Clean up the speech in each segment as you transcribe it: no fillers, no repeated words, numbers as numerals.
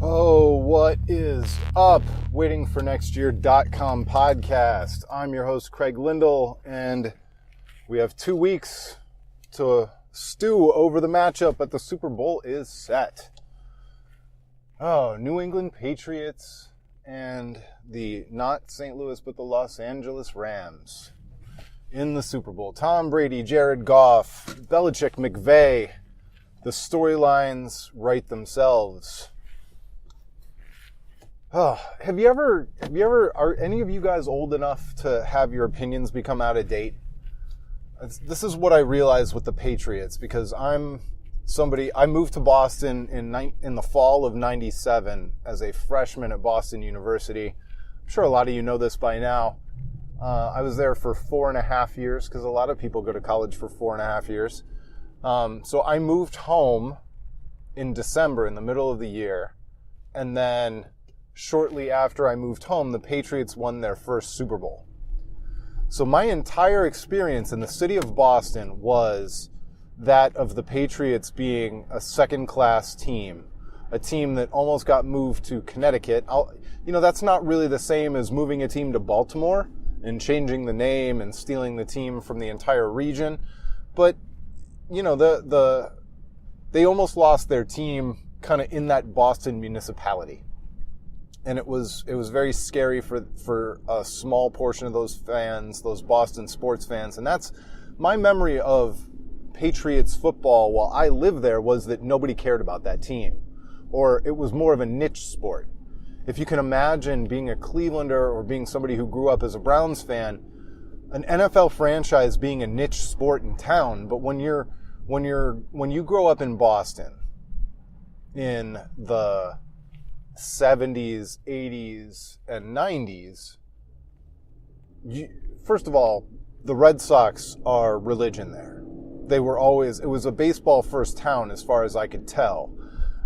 Oh, what is up? Waiting for Next Year.com podcast. I'm your host, Craig Lindell, and we have 2 weeks to stew over the matchup, but the Super Bowl is set. Oh, New England Patriots and the not St. Louis, but the Los Angeles Rams in the Super Bowl. Tom Brady, Jared Goff, Belichick, McVay. The storylines write themselves. Oh, are any of you guys old enough to have your opinions become out of date? This is what I realized with the Patriots, because I moved to Boston in the fall of '97 as a freshman at Boston University. I'm sure a lot of you know this by now. I was there for 4.5 years, because a lot of people go to college for 4.5 years. So I moved home in December, in the middle of the year, and then shortly after I moved home, the Patriots won their first Super Bowl. So my entire experience in the city of Boston was that of the Patriots being a second-class team, a team that almost got moved to Connecticut. That's not really the same as moving a team to Baltimore and changing the name and stealing the team from the entire region. But, they almost lost their team kind of in that Boston municipality. And it was very scary for a small portion of those fans, those Boston sports fans. And that's my memory of Patriots football while I lived there, was that nobody cared about that team. Or it was more of a niche sport. If you can imagine being a Clevelander or being somebody who grew up as a Browns fan, an NFL franchise being a niche sport in town, but when you grow up in Boston in the 70s, 80s, and 90s, first of all, the Red Sox are religion there. It was a baseball first town as far as I could tell.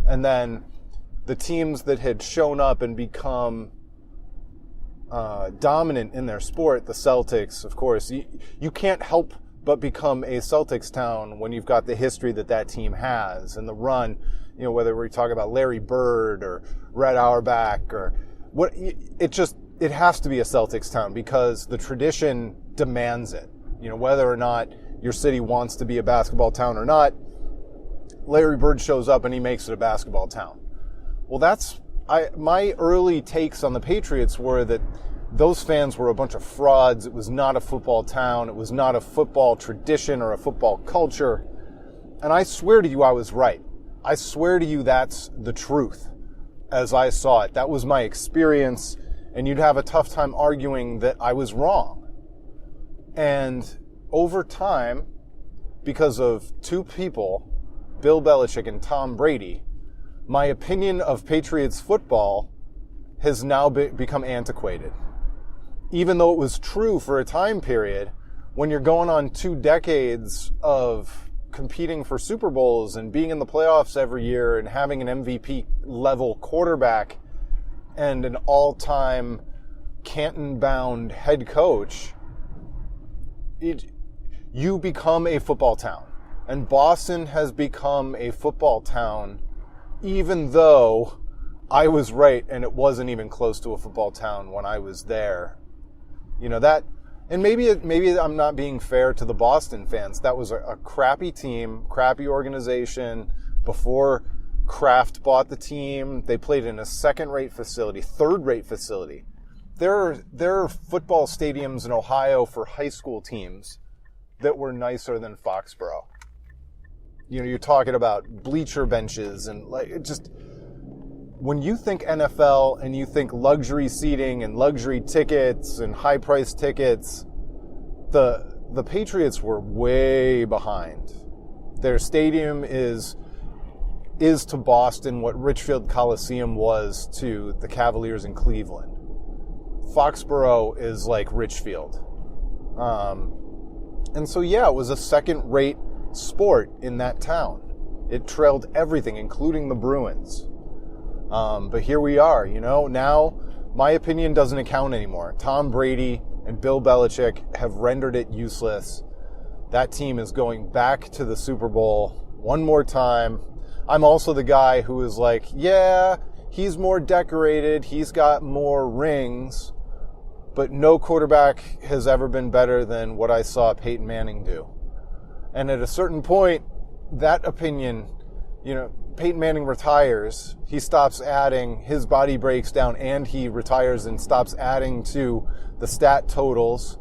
And then the teams that had shown up and become dominant in their sport, the Celtics, of course, you can't help but become a Celtics town when you've got the history that team has and the run. Whether we talk about Larry Bird or Red Auerbach or what, it has to be a Celtics town because the tradition demands it. Whether or not your city wants to be a basketball town or not, Larry Bird shows up and he makes it a basketball town. Well, my early takes on the Patriots were that those fans were a bunch of frauds. It was not a football town. It was not a football tradition or a football culture. And I swear to you, I was right. I swear to you, that's the truth as I saw it. That was my experience, and you'd have a tough time arguing that I was wrong. And over time, because of two people, Bill Belichick and Tom Brady, my opinion of Patriots football has now become antiquated. Even though it was true for a time period, when you're going on 2 decades of competing for Super Bowls and being in the playoffs every year and having an MVP level quarterback and an all-time Canton-bound head coach, you become a football town. And Boston has become a football town, even though I was right and it wasn't even close to a football town when I was there. And maybe I'm not being fair to the Boston fans. That was a crappy team, crappy organization. Before Kraft bought the team, they played in a second-rate facility, third-rate facility. There are football stadiums in Ohio for high school teams that were nicer than Foxborough. You're talking about bleacher benches and when you think NFL and you think luxury seating and luxury tickets and high-priced tickets, the Patriots were way behind. Their stadium is to Boston what Richfield Coliseum was to the Cavaliers in Cleveland. Foxborough is like Richfield. And so, it was a second-rate sport in that town. It trailed everything, including the Bruins. But here we are, now my opinion doesn't account anymore. Tom Brady and Bill Belichick have rendered it useless. that team is going back to the Super Bowl one more time. I'm also the guy who is like, yeah, he's more decorated, he's got more rings, but no quarterback has ever been better than what I saw Peyton Manning do. And at a certain point, that opinion, Peyton Manning retires, he stops adding, his body breaks down, and he retires and stops adding to the stat totals,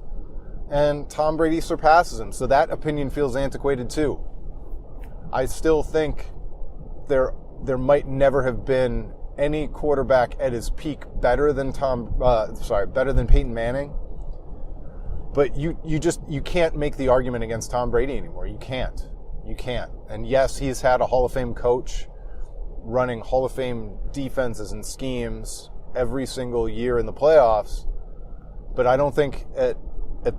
and Tom Brady surpasses him. So that opinion feels antiquated too. I still think there might never have been any quarterback at his peak better than Peyton Manning. But you can't make the argument against Tom Brady anymore. You can't. And yes, he's had a Hall of Fame coach running Hall of Fame defenses and schemes every single year in the playoffs. But I don't think at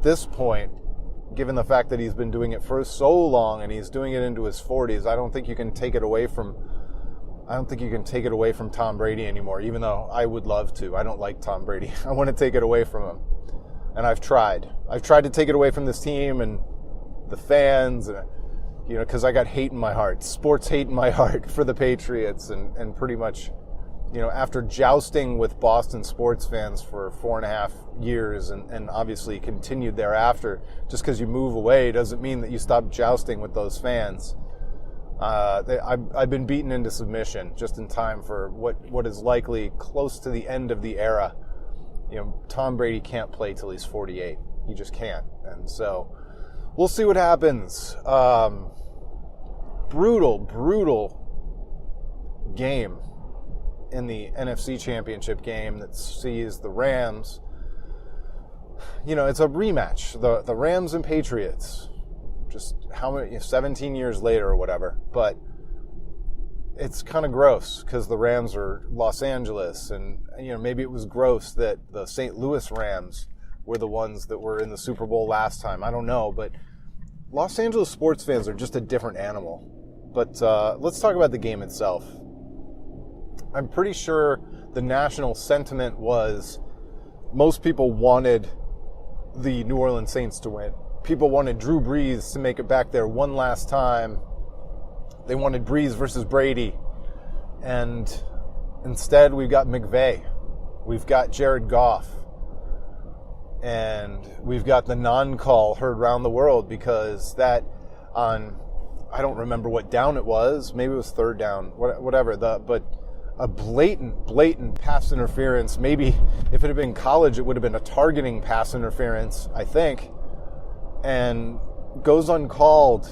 this point, given the fact that he's been doing it for so long and he's doing it into his 40s, I don't think you can take it away from Tom Brady anymore, even though I would love to. I don't like Tom Brady. I want to take it away from him. And I've tried to take it away from this team and the fans, and because I got hate in my heart, sports hate in my heart for the Patriots, and pretty much, after jousting with Boston sports fans for 4.5 years and obviously continued thereafter, just because you move away doesn't mean that you stop jousting with those fans. I've been beaten into submission just in time for what is likely close to the end of the era. Tom Brady can't play till he's 48. He just can't. And so we'll see what happens. Brutal game in the NFC Championship game that sees the Rams. It's a rematch. The Rams and Patriots. Just how many, 17 years later or whatever. But it's kind of gross because the Rams are Los Angeles, and maybe it was gross that the St. Louis Rams were the ones that were in the Super Bowl last time. I don't know, but Los Angeles sports fans are just a different animal. But let's talk about the game itself. I'm pretty sure the national sentiment was most people wanted the New Orleans Saints to win. People wanted Drew Brees to make it back there one last time. They wanted Brees versus Brady. And instead, we've got McVay. We've got Jared Goff. And we've got the non-call heard around the world because that on, I don't remember what down it was. Maybe it was third down, whatever. But a blatant pass interference. Maybe if it had been college, it would have been a targeting pass interference, I think. And goes uncalled.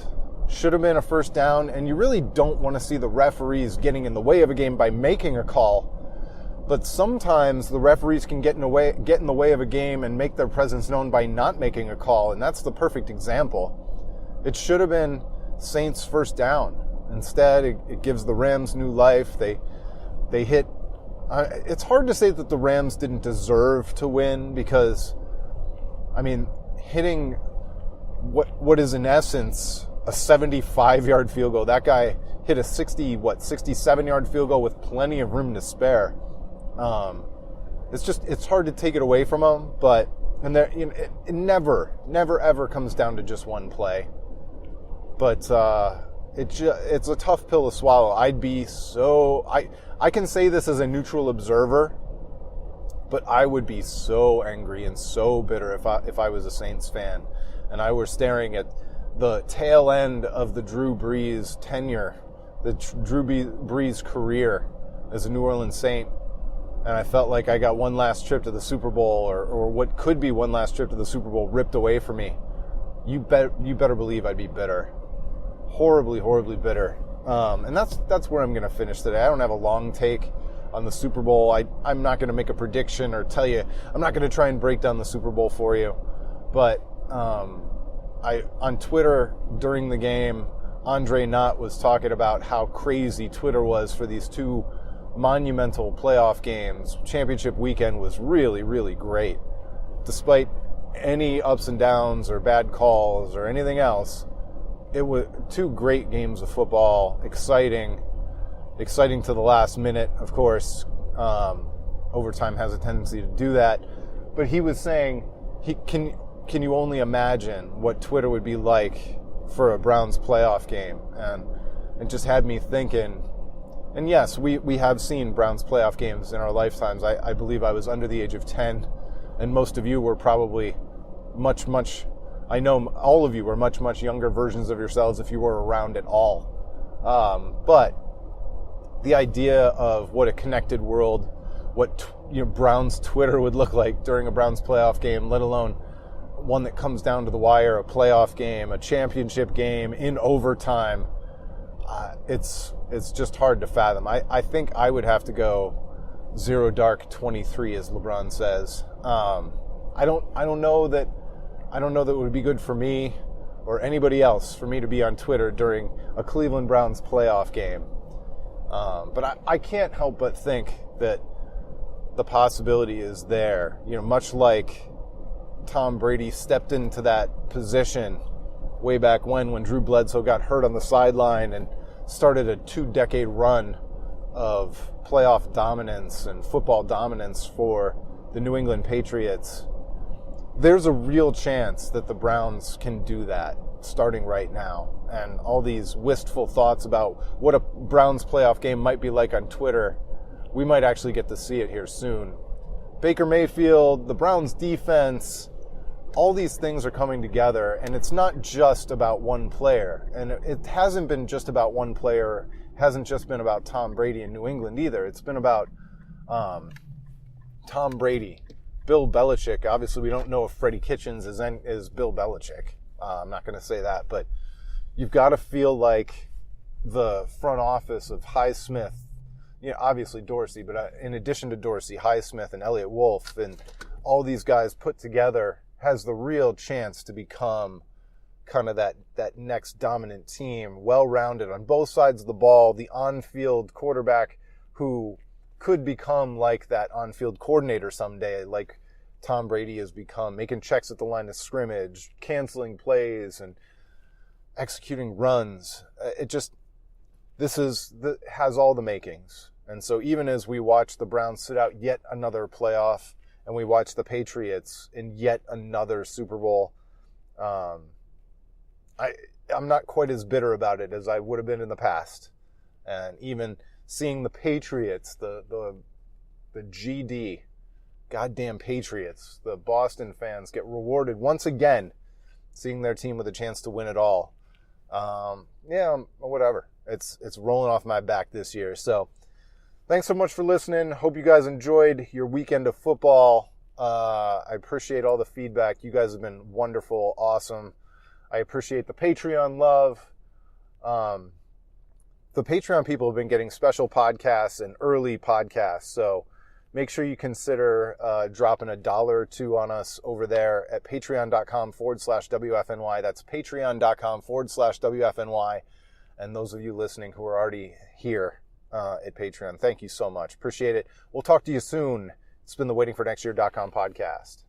Should have been a first down. And you really don't want to see the referees getting in the way of a game by making a call. But sometimes the referees can get in the way of a game and make their presence known by not making a call. And that's the perfect example. It should have been Saints first down. Instead, it gives the Rams new life. They hit. It's hard to say that the Rams didn't deserve to win because, hitting what is in essence a 75-yard field goal. That guy hit a 67-yard field goal with plenty of room to spare. It's hard to take it away from him, but it never ever comes down to just one play. But it's a tough pill to swallow. I can say this as a neutral observer, but I would be so angry and so bitter if I was a Saints fan and I were staring at the tail end of the Drew Brees tenure, the Drew Brees career as a New Orleans Saint, and I felt like I got one last trip to the Super Bowl or what could be one last trip to the Super Bowl ripped away from me. You better believe I'd be bitter. Horribly bitter. And that's where I'm going to finish today. I don't have a long take on the Super Bowl. I'm not going to make a prediction or tell you. I'm not going to try and break down the Super Bowl for you. But on Twitter during the game, Andre Knott was talking about how crazy Twitter was for these two monumental playoff games. Championship weekend was really, really great. Despite any ups and downs or bad calls or anything else, it was two great games of football, exciting to the last minute, of course. Overtime has a tendency to do that. But he was saying, can can you only imagine what Twitter would be like for a Browns playoff game? And it just had me thinking. And yes, we have seen Browns playoff games in our lifetimes. I believe I was under the age of 10, and most of you were probably much, I know all of you were much, younger versions of yourselves if you were around at all. But the idea of what a connected world, what Browns Twitter would look like during a Browns playoff game, let alone one that comes down to the wire, a playoff game, a championship game in overtime, it's just hard to fathom. I think I would have to go zero dark 23, as LeBron says. I don't know that it would be good for me or anybody else for me to be on Twitter during a Cleveland Browns playoff game. But I can't help but think that the possibility is there. Much like Tom Brady stepped into that position way back when Drew Bledsoe got hurt on the sideline and started a 2-decade run of playoff dominance and football dominance for the New England Patriots. There's a real chance that the Browns can do that starting right now. And all these wistful thoughts about what a Browns playoff game might be like on Twitter, we might actually get to see it here soon. Baker Mayfield, the Browns defense, all these things are coming together, and it's not just about one player. And it hasn't been just about one player, hasn't just been about Tom Brady in New England either. It's been about Tom Brady, Bill Belichick. Obviously, we don't know if Freddie Kitchens is Bill Belichick. I'm not going to say that, but you've got to feel like the front office of Highsmith, obviously Dorsey, but in addition to Dorsey, Highsmith and Elliott Wolf and all these guys put together has the real chance to become kind of that next dominant team, well-rounded on both sides of the ball, the on-field quarterback who could become like that on-field coordinator someday, like Tom Brady has become, making checks at the line of scrimmage, canceling plays, and executing runs. This has all the makings. And so even as we watch the Browns sit out yet another playoff, and we watch the Patriots in yet another Super Bowl, I'm not quite as bitter about it as I would have been in the past. And even seeing the Patriots, the GD, goddamn Patriots, the Boston fans get rewarded once again, seeing their team with a chance to win it all. Whatever. It's rolling off my back this year. So thanks so much for listening. Hope you guys enjoyed your weekend of football. I appreciate all the feedback. You guys have been wonderful, awesome. I appreciate the Patreon love. The Patreon people have been getting special podcasts and early podcasts, so make sure you consider dropping $1 or $2 on us over there at patreon.com/WFNY. That's patreon.com/WFNY. And those of you listening who are already here at Patreon, thank you so much. Appreciate it. We'll talk to you soon. It's been the waitingfornextyear.com podcast.